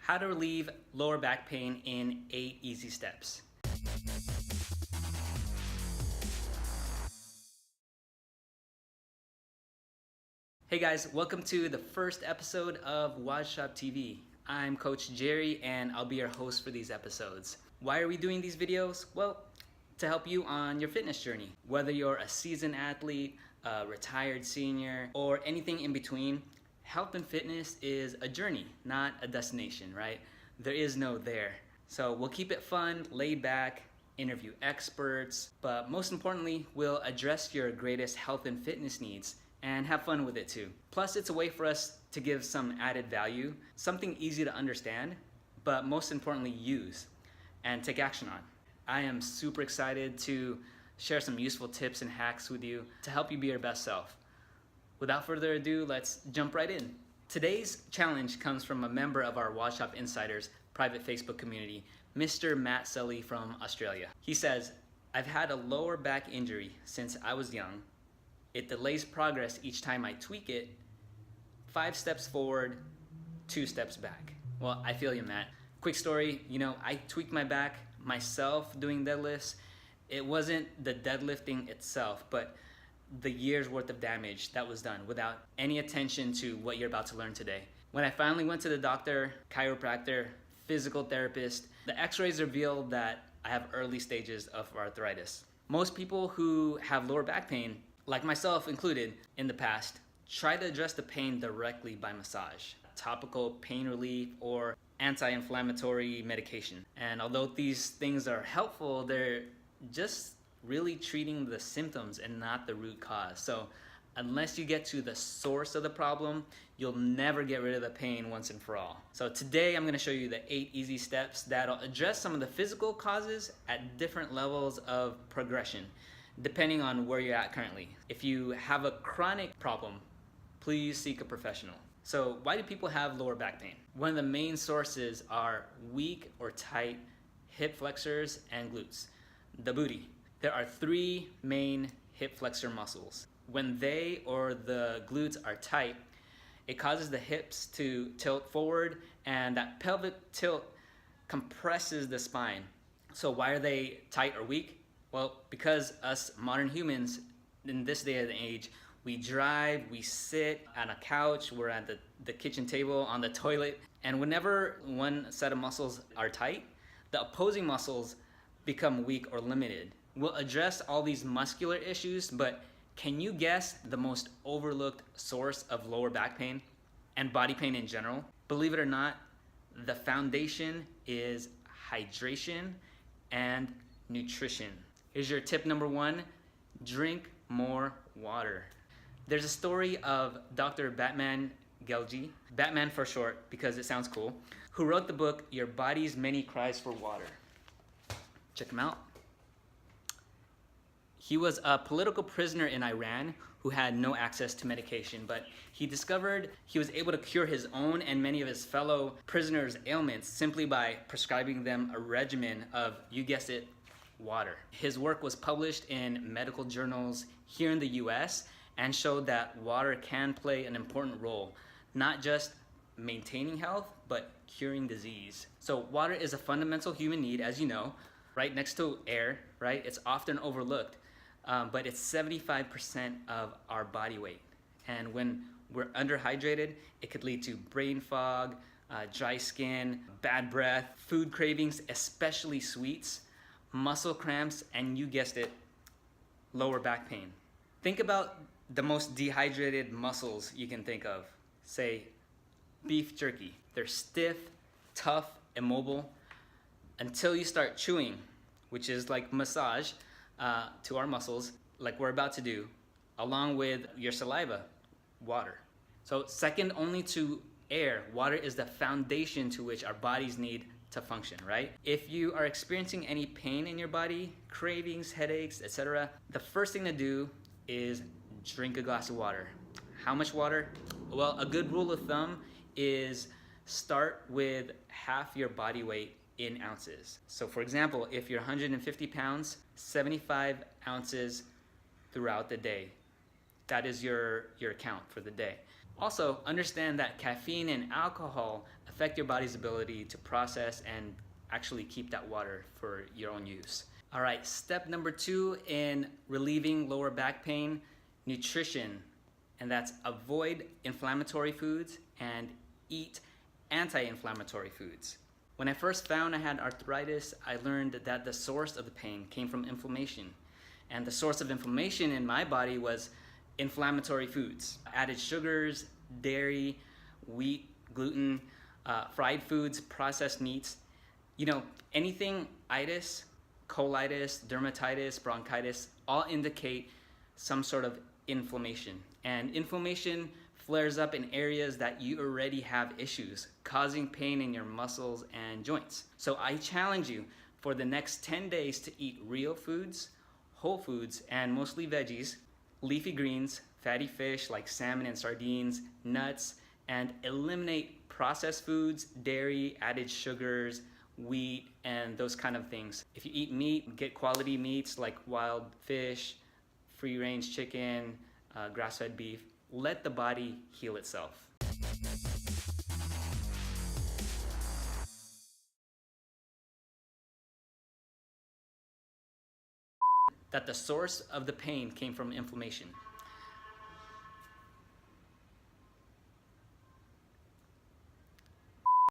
How to relieve lower back pain in 8 easy steps. Hey guys, welcome to the first episode of Wad Shop TV. I'm Coach Jerry and I'll be your host for these episodes. Why are we doing these videos? Well, to help you on your fitness journey. Whether you're a seasoned athlete, a retired senior, or anything in between, health and fitness is a journey, not a destination, right? There is no there. So we'll keep it fun, laid back, interview experts, but most importantly, we'll address your greatest health and fitness needs and have fun with it too. Plus, it's a way for us to give some added value, something easy to understand, but most importantly, use and take action on. I am super excited to share some useful tips and hacks with you to help you be your best self. Without further ado, let's jump right in. Today's challenge comes from a member of our Wad Shop Insiders private Facebook community, Mr. Matt Sully from Australia. He says, I've had a lower back injury since I was young. It delays progress each time I tweak it. 5 steps forward, 2 steps back. Well, I feel you, Matt. Quick story, I tweaked my back myself doing deadlifts. It wasn't the deadlifting itself, but the year's worth of damage that was done without any attention to what you're about to learn today. When I finally went to the doctor, chiropractor, physical therapist, the x-rays revealed that I have early stages of arthritis. Most people who have lower back pain, like myself included in the past, try to address the pain directly by massage, topical pain relief, or anti-inflammatory medication. And although these things are helpful, they're just really treating the symptoms and not the root cause. So unless you get to the source of the problem, you'll never get rid of the pain once and for all. So today I'm gonna show you the 8 easy steps that'll address some of the physical causes at different levels of progression, depending on where you're at currently. If you have a chronic problem, please seek a professional. So why do people have lower back pain? One of the main sources are weak or tight hip flexors and glutes, the booty. There are 3 main hip flexor muscles. When they or the glutes are tight, it causes the hips to tilt forward, and that pelvic tilt compresses the spine. So why are they tight or weak? Well, because us modern humans in this day and age, we drive, we sit on a couch, we're at the kitchen table, on the toilet, and whenever one set of muscles are tight, the opposing muscles become weak or limited. We'll address all these muscular issues, but can you guess the most overlooked source of lower back pain and body pain in general? Believe it or not, the foundation is hydration and nutrition. Here's your tip number 1, drink more water. There's a story of Dr. Batman Gelji, Batman for short because it sounds cool, who wrote the book, Your Body's Many Cries for Water. Check him out. He was a political prisoner in Iran who had no access to medication, but he discovered he was able to cure his own and many of his fellow prisoners' ailments simply by prescribing them a regimen of, you guessed it, water. His work was published in medical journals here in the US and showed that water can play an important role, not just maintaining health, but curing disease. So water is a fundamental human need, as you know, right next to air, right? It's often overlooked. But it's 75% of our body weight. And when we're underhydrated, it could lead to brain fog, dry skin, bad breath, food cravings, especially sweets, muscle cramps, and you guessed it, lower back pain. Think about the most dehydrated muscles you can think of. Say, beef jerky. They're stiff, tough, immobile, until you start chewing, which is like massage, to our muscles, like we're about to do, along with your saliva, water. So second only to air, water is the foundation to which our bodies need to function, right? If you are experiencing any pain in your body, cravings, headaches, etc., the first thing to do is drink a glass of water. How much water? Well, a good rule of thumb is start with half your body weight in ounces. So for example, if you're 150 pounds, 75 ounces throughout the day. That is your count for the day. Also, understand that caffeine and alcohol affect your body's ability to process and actually keep that water for your own use. All right, step number 2 in relieving lower back pain, nutrition. And that's avoid inflammatory foods and eat anti-inflammatory foods. When I first found I had arthritis, I learned that the source of the pain came from inflammation. And the source of inflammation in my body was inflammatory foods, added sugars, dairy, wheat, gluten, fried foods, processed meats. You know, anything itis, colitis, dermatitis, bronchitis, all indicate some sort of inflammation. And inflammation flares up in areas that you already have issues, causing pain in your muscles and joints. So I challenge you for the next 10 days to eat real foods, whole foods, and mostly veggies, leafy greens, fatty fish like salmon and sardines, nuts, and eliminate processed foods, dairy, added sugars, wheat, and those kind of things. If you eat meat, get quality meats like wild fish, free-range chicken, grass-fed beef. Let the body heal itself. That the source of the pain came from inflammation.